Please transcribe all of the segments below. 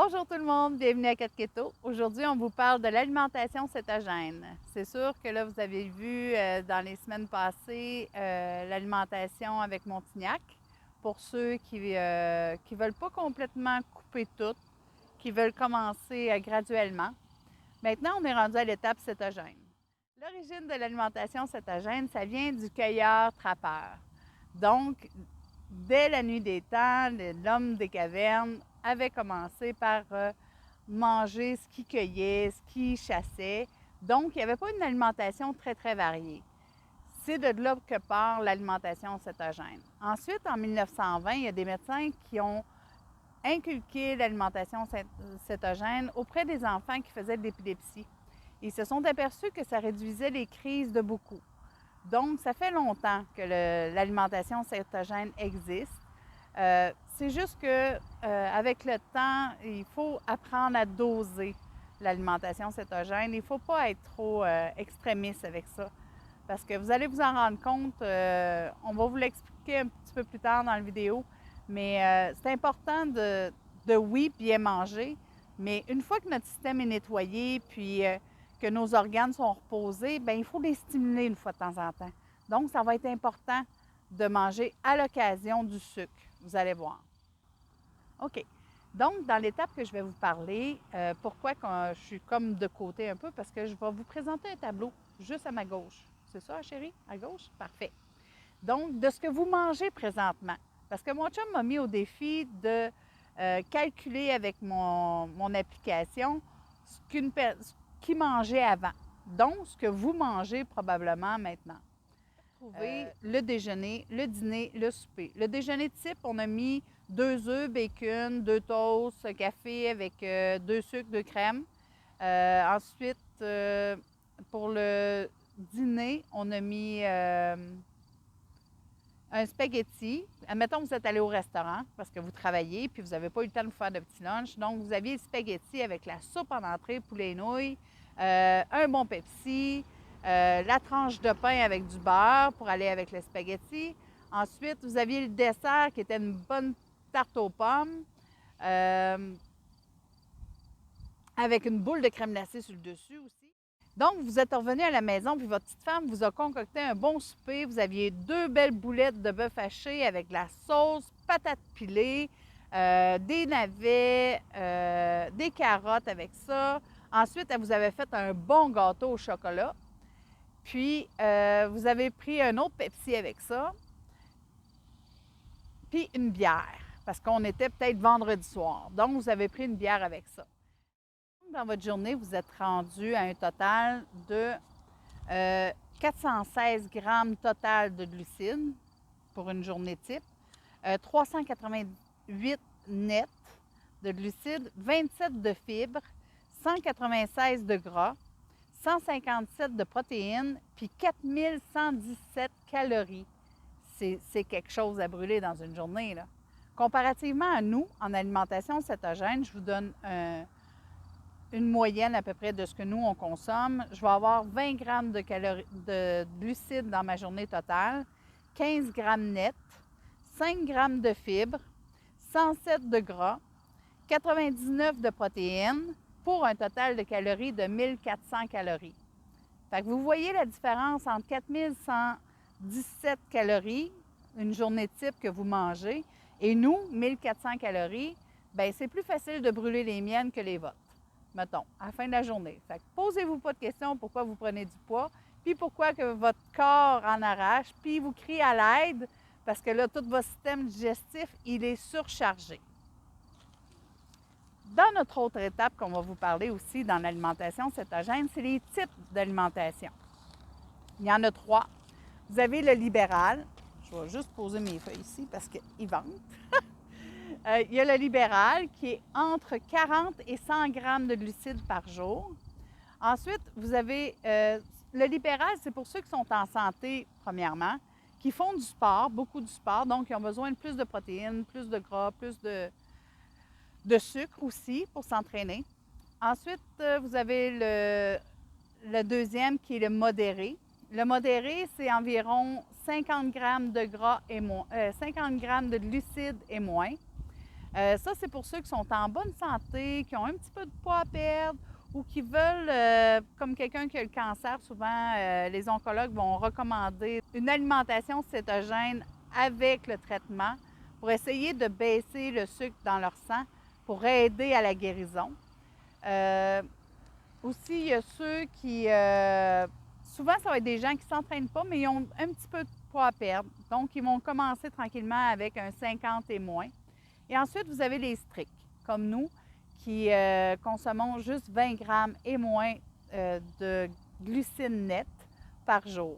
Bonjour tout le monde, bienvenue à 4 Keto. Aujourd'hui, on vous parle de l'alimentation cétogène. C'est sûr que là, vous avez vu dans les semaines passées l'alimentation avec Montignac. Pour ceux qui ne veulent pas complètement couper tout, qui veulent commencer graduellement. Maintenant, on est rendu à l'étape cétogène. L'origine de l'alimentation cétogène, ça vient du cueilleur-trappeur. Donc, dès la nuit des temps, l'homme des cavernes avait commencé par manger ce qu'il cueillait, ce qu'il chassait. Donc, il n'y avait pas une alimentation très, très variée. C'est de là que part l'alimentation cétogène. Ensuite, en 1920, il y a des médecins qui ont inculqué l'alimentation cétogène auprès des enfants qui faisaient de l'épilepsie. Ils se sont aperçus que ça réduisait les crises de beaucoup. Donc, ça fait longtemps que l'alimentation cétogène existe. C'est juste que avec le temps, il faut apprendre à doser l'alimentation cétogène. Il ne faut pas être trop extrémiste avec ça. Parce que vous allez vous en rendre compte, on va vous l'expliquer un petit peu plus tard dans la vidéo, mais c'est important oui, bien manger, mais une fois que notre système est nettoyé, puis que nos organes sont reposés, bien, il faut les stimuler une fois de temps en temps. Donc, ça va être important de manger à l'occasion du sucre. Vous allez voir. OK. Donc, dans l'étape que je vais vous parler, pourquoi je suis comme de côté un peu? Parce que je vais vous présenter un tableau juste à ma gauche. C'est ça, chérie? À gauche? Parfait. Donc, de ce que vous mangez présentement. Parce que mon chum m'a mis au défi de calculer avec mon application ce qu'il mangeait avant. Donc, ce que vous mangez probablement maintenant. Trouver le déjeuner, le dîner, le souper. Le déjeuner type, on a mis 2 œufs, bacon, 2 toasts, café avec 2 sucres, 2 crèmes. Ensuite, pour le dîner, on a mis un spaghetti. Admettons que vous êtes allé au restaurant parce que vous travaillez puis vous n'avez pas eu le temps de vous faire de petit lunch. Donc, vous aviez le spaghetti avec la soupe en entrée, poulet et nouilles, un bon Pepsi, la tranche de pain avec du beurre pour aller avec le spaghetti. Ensuite, vous aviez le dessert qui était une bonne tarte aux pommes avec une boule de crème glacée sur le dessus aussi. Donc, vous êtes revenu à la maison, puis votre petite femme vous a concocté un bon souper. Vous aviez 2 belles boulettes de bœuf haché avec de la sauce, patates pilées, des navets, des carottes avec ça. Ensuite, elle vous avait fait un bon gâteau au chocolat. Puis, vous avez pris un autre Pepsi avec ça. Puis, une bière, parce qu'on était peut-être vendredi soir. Donc, vous avez pris une bière avec ça. Dans votre journée, vous êtes rendu à un total de 416 grammes total de glucides pour une journée type, 388 net de glucides, 27 de fibres, 196 de gras, 157 de protéines, puis 4117 calories. C'est quelque chose à brûler dans une journée, là. Comparativement à nous, en alimentation cétogène, je vous donne une moyenne à peu près de ce que nous, on consomme. Je vais avoir 20 grammes de glucides dans ma journée totale, 15 grammes net, 5 grammes de fibres, 107 de gras, 99 de protéines pour un total de calories de 1400 calories. Fait que vous voyez la différence entre 4117 calories, une journée type que vous mangez, et nous, 1400 calories, bien, c'est plus facile de brûler les miennes que les vôtres, mettons, à la fin de la journée. Fait que posez-vous pas de questions pourquoi vous prenez du poids, puis pourquoi que votre corps en arrache, puis vous criez à l'aide, parce que là, tout votre système digestif, il est surchargé. Dans notre autre étape qu'on va vous parler aussi dans l'alimentation cétogène, c'est les types d'alimentation. Il y en a 3. Vous avez le libéral. Je vais juste poser mes feuilles ici parce qu'ils ventent. Il y a le libéral qui est entre 40 et 100 grammes de glucides par jour. Ensuite, vous avez le libéral, c'est pour ceux qui sont en santé, premièrement, qui font du sport, beaucoup de sport, donc ils ont besoin de plus de protéines, plus de gras, plus de sucre aussi pour s'entraîner. Ensuite, vous avez le deuxième qui est le modéré. Le modéré, c'est environ 50 grammes de gras et moins, 50 grammes de glucides et moins. Ça, c'est pour ceux qui sont en bonne santé, qui ont un petit peu de poids à perdre ou qui veulent, comme quelqu'un qui a le cancer, souvent, les oncologues vont recommander une alimentation cétogène avec le traitement pour essayer de baisser le sucre dans leur sang pour aider à la guérison. Euh, Aussi, il y a ceux qui, souvent, ça va être des gens qui ne s'entraînent pas, mais ils ont un petit peu de poids à perdre. Donc, ils vont commencer tranquillement avec un 50 et moins. Et ensuite, vous avez les stricts, comme nous, qui consommons juste 20 grammes et moins de glucides nettes par jour.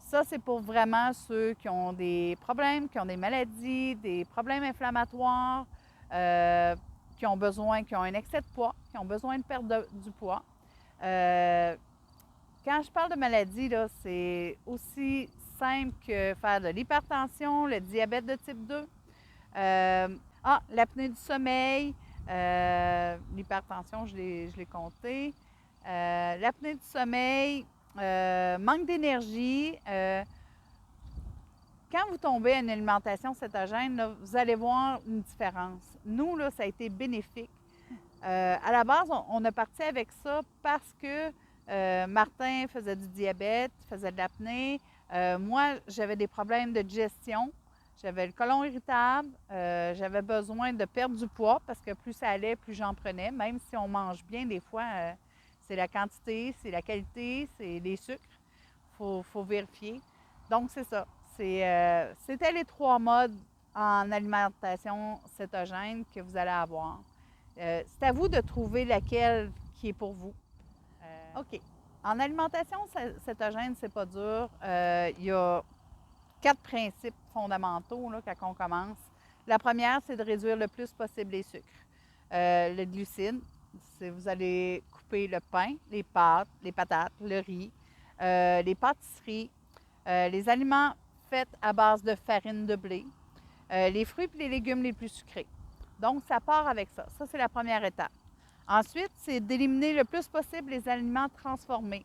Ça, c'est pour vraiment ceux qui ont des problèmes, qui ont des maladies, des problèmes inflammatoires, euh, qui ont un excès de poids, qui ont besoin de perdre du poids. Euh, Quand je parle de maladie, là, c'est aussi simple que faire de l'hypertension, le diabète de type 2, l'apnée du sommeil, l'hypertension, je l'ai compté. L'apnée du sommeil, manque d'énergie. Quand vous tombez à une alimentation cétogène, là, vous allez voir une différence. Nous, là, ça a été bénéfique. À la base, on a parti avec ça parce que Martin faisait du diabète, faisait de l'apnée. Moi, j'avais des problèmes de digestion. J'avais le côlon irritable. J'avais besoin de perdre du poids parce que plus ça allait, plus j'en prenais. Même si on mange bien, des fois, c'est la quantité, c'est la qualité, c'est les sucres. Faut vérifier. Donc, c'est ça. C'était les 3 modes en alimentation cétogène que vous allez avoir. C'est à vous de trouver laquelle qui est pour vous. OK. En alimentation cétogène, c'est pas dur. Il y a 4 principes fondamentaux là, quand on commence. La première, c'est de réduire le plus possible les sucres. Le glucide, vous allez couper le pain, les pâtes, les patates, le riz, les pâtisseries, les aliments faits à base de farine de blé, les fruits et les légumes les plus sucrés. Donc, ça part avec ça. Ça, c'est la première étape. Ensuite, c'est d'éliminer le plus possible les aliments transformés.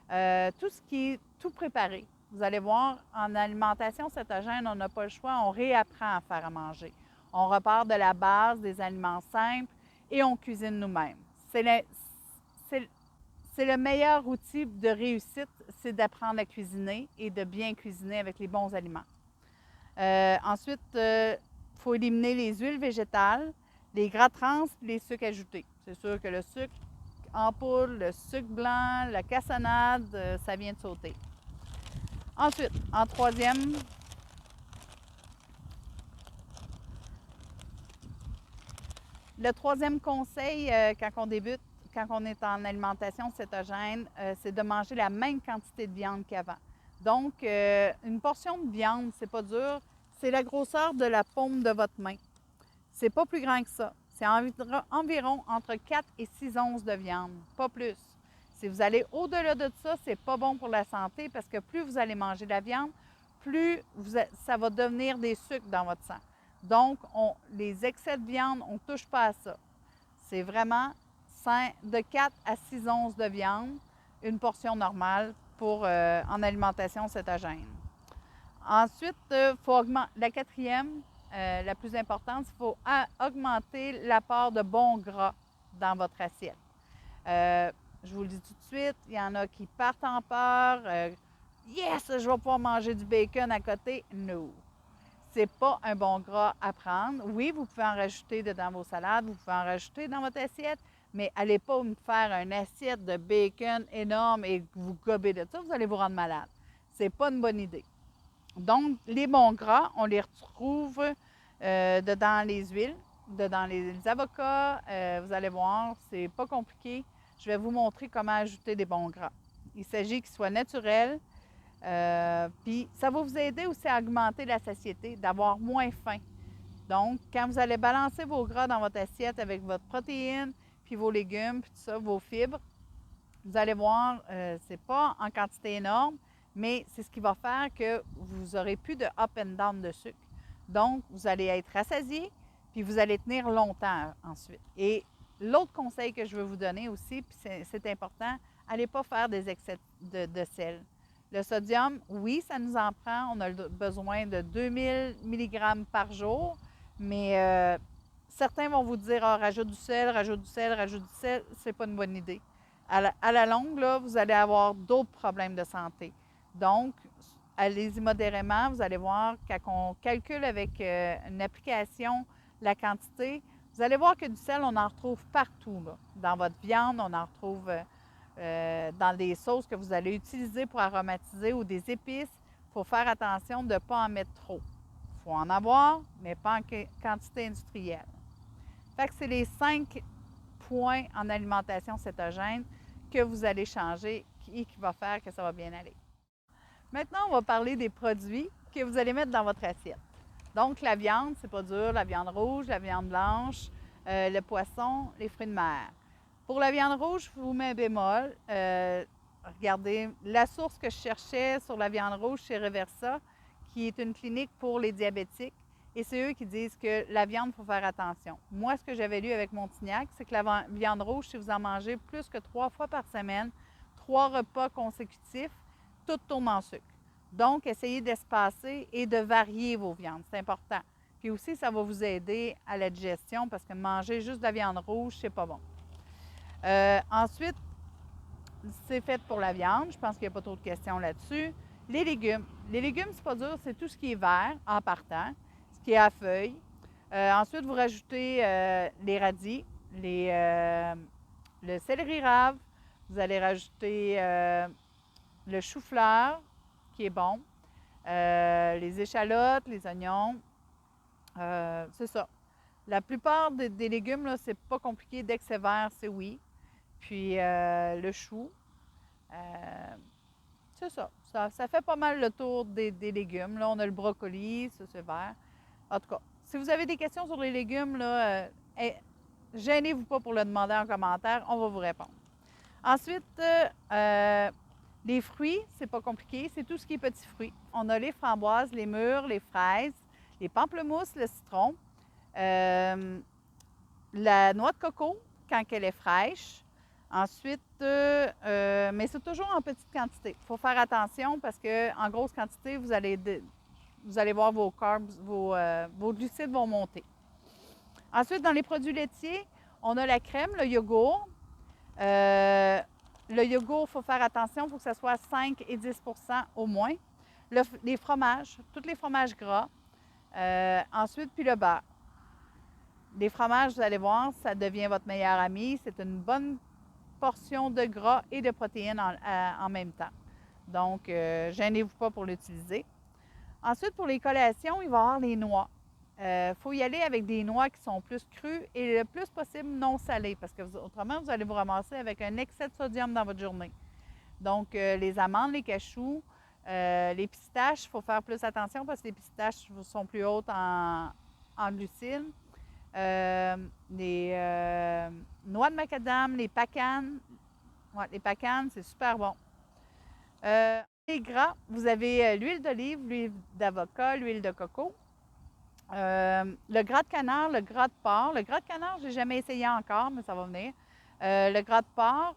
Tout ce qui est tout préparé. Vous allez voir, en alimentation cétogène, on n'a pas le choix, on réapprend à faire à manger. On repart de la base des aliments simples et on cuisine nous-mêmes. C'est le meilleur outil de réussite, c'est d'apprendre à cuisiner et de bien cuisiner avec les bons aliments. Ensuite, il faut éliminer les huiles végétales, les gras trans et les sucres ajoutés. C'est sûr que le sucre en poudre, le sucre blanc, la cassonade, ça vient de sauter. Ensuite, en troisième, le troisième conseil quand on débute, quand on est en alimentation cétogène, c'est de manger la même quantité de viande qu'avant. Donc, une portion de viande, c'est pas dur, c'est la grosseur de la paume de votre main. C'est pas plus grand que ça. C'est environ entre 4 et 6 onces de viande, pas plus. Si vous allez au-delà de ça, c'est pas bon pour la santé parce que plus vous allez manger de la viande, plus ça va devenir des sucres dans votre sang. Donc, les excès de viande, on ne touche pas à ça. C'est vraiment de 4 à 6 onces de viande, une portion normale en alimentation cétogène. Ensuite, faut augmenter. La quatrième, la plus importante, il faut augmenter l'apport de bons gras dans votre assiette. Je vous le dis tout de suite, il y en a qui partent en peur. Yes, je vais pouvoir manger du bacon à côté. No. C'est pas un bon gras à prendre. Oui, vous pouvez en rajouter dans vos salades, vous pouvez en rajouter dans votre assiette, mais allez pas me faire une assiette de bacon énorme et vous gobez de ça, vous allez vous rendre malade. C'est pas une bonne idée. Donc, les bons gras, on les retrouve dedans les huiles, dedans les avocats. Vous allez voir, c'est pas compliqué. Je vais vous montrer comment ajouter des bons gras. Il s'agit qu'ils soient naturels. Puis, ça va vous aider aussi à augmenter la satiété, d'avoir moins faim. Donc, quand vous allez balancer vos gras dans votre assiette avec votre protéine, puis vos légumes, puis tout ça, vos fibres, vous allez voir, c'est pas en quantité énorme, mais c'est ce qui va faire que vous n'aurez plus de up and down de sucre. Donc, vous allez être rassasié, puis vous allez tenir longtemps ensuite. Et l'autre conseil que je veux vous donner aussi, puis c'est important, allez pas faire des excès de sel. Le sodium, oui, ça nous en prend. On a besoin de 2000 mg par jour, mais Certains vont vous dire, ah, rajoute du sel, rajoute du sel, rajoute du sel. C'est pas une bonne idée. À la longue, là, vous allez avoir d'autres problèmes de santé. Donc, allez-y modérément. Vous allez voir, quand on calcule avec une application la quantité, vous allez voir que du sel, on en retrouve partout. Là. Dans votre viande, on en retrouve dans des sauces que vous allez utiliser pour aromatiser ou des épices. Il faut faire attention de ne pas en mettre trop. Il faut en avoir, mais pas en quantité industrielle. Fait que c'est les 5 points en alimentation cétogène que vous allez changer et qui va faire que ça va bien aller. Maintenant, on va parler des produits que vous allez mettre dans votre assiette. Donc, la viande, c'est pas dur, la viande rouge, la viande blanche, le poisson, les fruits de mer. Pour la viande rouge, je vous mets un bémol. Regardez, la source que je cherchais sur la viande rouge, c'est Reversa, qui est une clinique pour les diabétiques. Et c'est eux qui disent que la viande, il faut faire attention. Moi, ce que j'avais lu avec Montignac, c'est que la viande rouge, si vous en mangez plus que 3 fois par semaine, 3 repas consécutifs, tout tourne en sucre. Donc, essayez d'espacer et de varier vos viandes. C'est important. Puis aussi, ça va vous aider à la digestion parce que manger juste de la viande rouge, c'est pas bon. Ensuite, c'est fait pour la viande. Je pense qu'il n'y a pas trop de questions là-dessus. Les légumes. Les légumes, c'est pas dur, c'est tout ce qui est vert en partant, ce qui est à feuilles. Ensuite, vous rajoutez les radis, le céleri rave. Vous allez rajouter le chou-fleur, qui est bon. Les échalotes, les oignons. C'est ça. La plupart des légumes, là, c'est pas compliqué. Dès que c'est vert, c'est oui. Puis le chou. C'est ça. Ça fait pas mal le tour des légumes. Là, on a le brocoli, ça c'est vert. En tout cas, si vous avez des questions sur les légumes, là, gênez-vous pas pour le demander en commentaire. On va vous répondre. Ensuite, les fruits, c'est pas compliqué. C'est tout ce qui est petits fruits. On a les framboises, les mûres, les fraises, les pamplemousses, le citron, la noix de coco quand elle est fraîche. Ensuite, mais c'est toujours en petite quantité. Il faut faire attention parce qu'en grosse quantité, vous allez voir vos carbs, vos glucides vont monter. Ensuite, dans les produits laitiers, on a la crème, le yogourt. Le yogourt, il faut faire attention, il faut que ça soit 5 et 10 au moins. Les fromages, tous les fromages gras. Ensuite, puis le beurre. Les fromages, vous allez voir, ça devient votre meilleur ami. C'est une bonne portion de gras et de protéines en même temps. Donc, gênez-vous pas pour l'utiliser. Ensuite, pour les collations, il va y avoir les noix. Il faut y aller avec des noix qui sont plus crues et le plus possible non salées parce que autrement, vous allez vous ramasser avec un excès de sodium dans votre journée. Donc, les amandes, les cachous, les pistaches, il faut faire plus attention parce que les pistaches sont plus hautes en glucides. Les noix de macadam, les pacanes. Ouais, les pacanes, c'est super bon. Les gras, vous avez l'huile d'olive, l'huile d'avocat, l'huile de coco. Le gras de canard, le gras de porc. Le gras de canard, je n'ai jamais essayé encore, mais ça va venir. Le gras de porc,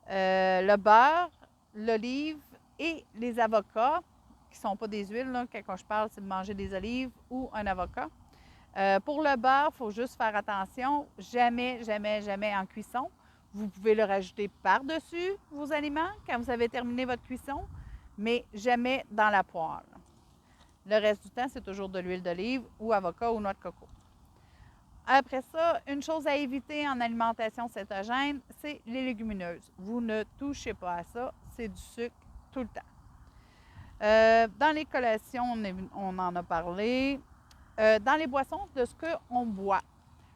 le beurre, l'olive et les avocats, qui ne sont pas des huiles. Là, quand je parle, c'est de manger des olives ou un avocat. Pour le beurre, il faut juste faire attention. Jamais, jamais, jamais en cuisson. Vous pouvez le rajouter par-dessus vos aliments quand vous avez terminé votre cuisson, mais jamais dans la poêle. Le reste du temps, c'est toujours de l'huile d'olive ou avocat ou noix de coco. Après ça, une chose à éviter en alimentation cétogène, c'est les légumineuses. Vous ne touchez pas à ça, c'est du sucre tout le temps. Dans les collations, on en a parlé. Dans les boissons, de ce qu'on boit.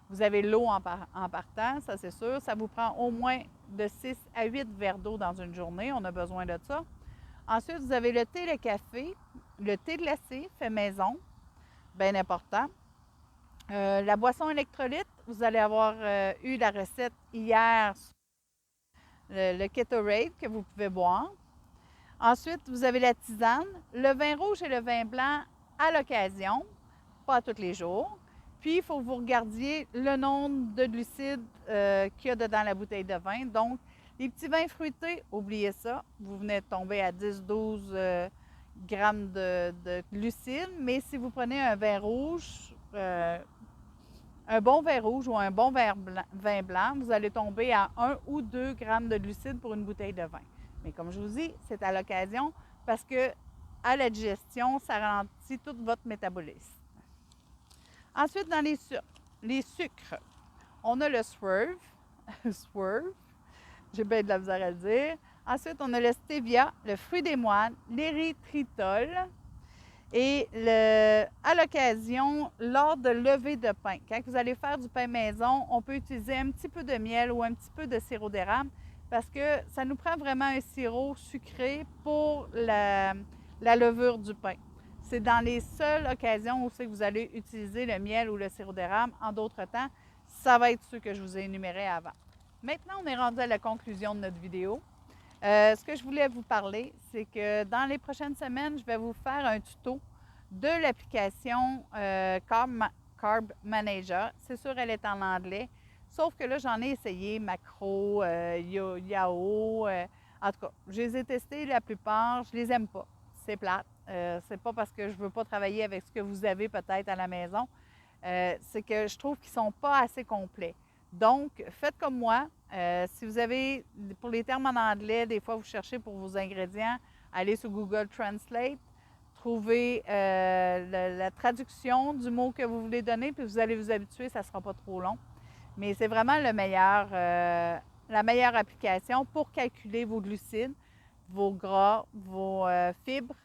Vous avez l'eau en partant, ça c'est sûr. Ça vous prend au moins de 6 à 8 verres d'eau dans une journée. On a besoin de ça. Ensuite, vous avez le thé, le café, le thé glacé fait maison, bien important. La boisson électrolyte, vous allez avoir eu la recette hier, le Ketorade que vous pouvez boire. Ensuite, vous avez la tisane, le vin rouge et le vin blanc à l'occasion, pas tous les jours. Puis, il faut que vous regardiez le nombre de glucides qu'il y a dedans la bouteille de vin. Donc, les petits vins fruités, oubliez ça. Vous venez de tomber à 10-12 grammes de glucides. Mais si vous prenez un vin rouge, un bon vin rouge ou un bon vin blanc, vous allez tomber à 1 ou 2 grammes de glucides pour une bouteille de vin. Mais comme je vous dis, c'est à l'occasion parce que à la digestion, ça ralentit tout votre métabolisme. Ensuite, dans les sucres, on a le swerve, swerve, j'ai bien de la misère à le dire. Ensuite, on a le stevia, le fruit des moines, l'érythritol et à l'occasion, lors de levée de pain. Quand vous allez faire du pain maison, on peut utiliser un petit peu de miel ou un petit peu de sirop d'érable parce que ça nous prend vraiment un sirop sucré pour la levure du pain. C'est dans les seules occasions où c'est que vous allez utiliser le miel ou le sirop d'érable. En d'autres temps, ça va être ceux que je vous ai énumérés avant. Maintenant, on est rendu à la conclusion de notre vidéo. Ce que je voulais vous parler, c'est que dans les prochaines semaines, je vais vous faire un tuto de l'application Carb Manager. C'est sûr, elle est en anglais, sauf que là, j'en ai essayé Macro, Yahoo. En tout cas, je les ai testés la plupart, je les aime pas. C'est plate. C'est pas parce que je veux pas travailler avec ce que vous avez peut-être à la maison. C'est que je trouve qu'ils sont pas assez complets. Donc, faites comme moi. Si vous avez, pour les termes en anglais, des fois vous cherchez pour vos ingrédients, allez sur Google Translate, trouvez la traduction du mot que vous voulez donner, puis vous allez vous habituer, ça ne sera pas trop long. Mais c'est vraiment la meilleure application pour calculer vos glucides, vos gras, vos fibres,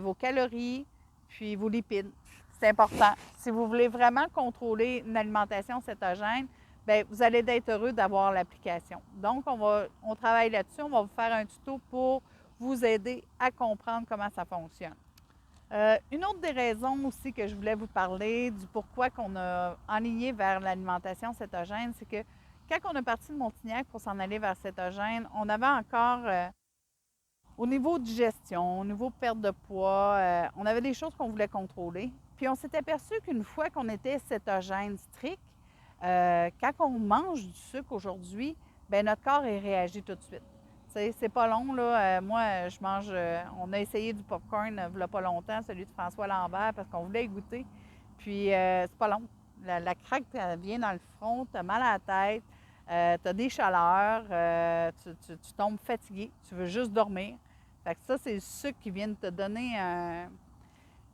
vos calories, puis vos lipides. C'est important. Si vous voulez vraiment contrôler une alimentation cétogène, bien, vous allez être heureux d'avoir l'application. Donc, on travaille là-dessus. On va vous faire un tuto pour vous aider à comprendre comment ça fonctionne. Une autre des raisons aussi que je voulais vous parler du pourquoi qu'on a enligné vers l'alimentation cétogène, c'est que quand on est parti de Montignac pour s'en aller vers cétogène, on avait encore, au niveau digestion, au niveau perte de poids, on avait des choses qu'on voulait contrôler. Puis on s'est aperçu qu'une fois qu'on était cétogène strict, quand on mange du sucre aujourd'hui, bien, notre corps il réagit tout de suite. C'est pas long, là. Moi, je mange. On a essayé du popcorn il n'y a pas longtemps, celui de François Lambert, parce qu'on voulait y goûter. Puis, c'est pas long. La craque, elle vient dans le front, tu as mal à la tête, tu as des chaleurs, tu tombes fatigué, tu veux juste dormir. Fait que ça, c'est le sucre qui vient de te donner un.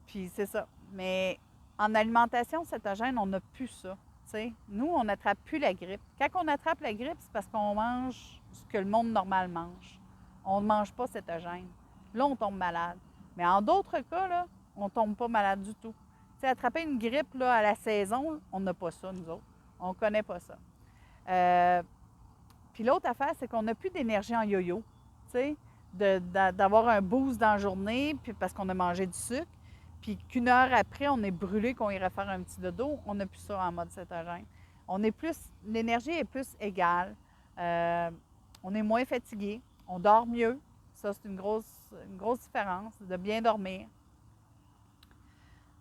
Puis, c'est ça. Mais en alimentation cétogène, on n'a plus ça. T'sais, nous, on n'attrape plus la grippe. Quand on attrape la grippe, c'est parce qu'on mange ce que le monde normal mange. On ne mange pas cétogène. Là, on tombe malade. Mais en d'autres cas, là, on ne tombe pas malade du tout. T'sais, attraper une grippe là, à la saison, on n'a pas ça, nous autres. On ne connaît pas ça. Puis l'autre affaire, c'est qu'on n'a plus d'énergie en yo-yo. D'avoir un boost dans la journée, puis parce qu'on a mangé du sucre. Puis qu'une heure après, on est brûlé, qu'on irait faire un petit dodo, on n'a plus ça en mode cétogène. L'énergie est plus égale, on est moins fatigué, on dort mieux. Ça, c'est une grosse différence, de bien dormir.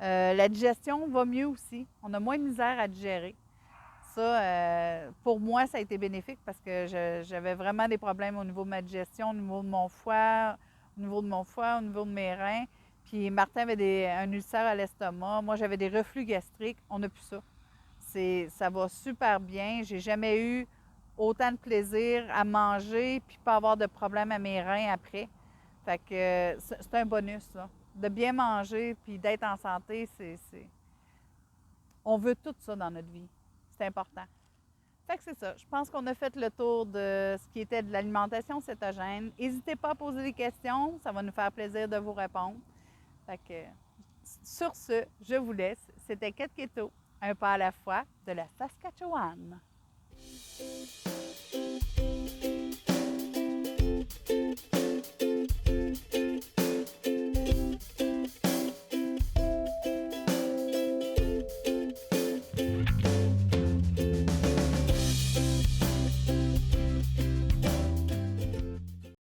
La digestion va mieux aussi. On a moins de misère à digérer. Ça, pour moi, ça a été bénéfique parce que j'avais vraiment des problèmes au niveau de ma digestion, au niveau de mon foie, au niveau de mes reins. Puis Martin avait un ulcère à l'estomac. Moi, j'avais des reflux gastriques. On n'a plus ça. Ça va super bien. J'ai jamais eu autant de plaisir à manger puis pas avoir de problème à mes reins après. Fait que c'est un bonus, là. De bien manger puis d'être en santé, on veut tout ça dans notre vie. C'est important. Fait que c'est ça. Je pense qu'on a fait le tour de ce qui était de l'alimentation cétogène. N'hésitez pas à poser des questions. Ça va nous faire plaisir de vous répondre. Fait que, sur ce, je vous laisse. C'était Kat Keto, un pas à la fois de la Saskatchewan.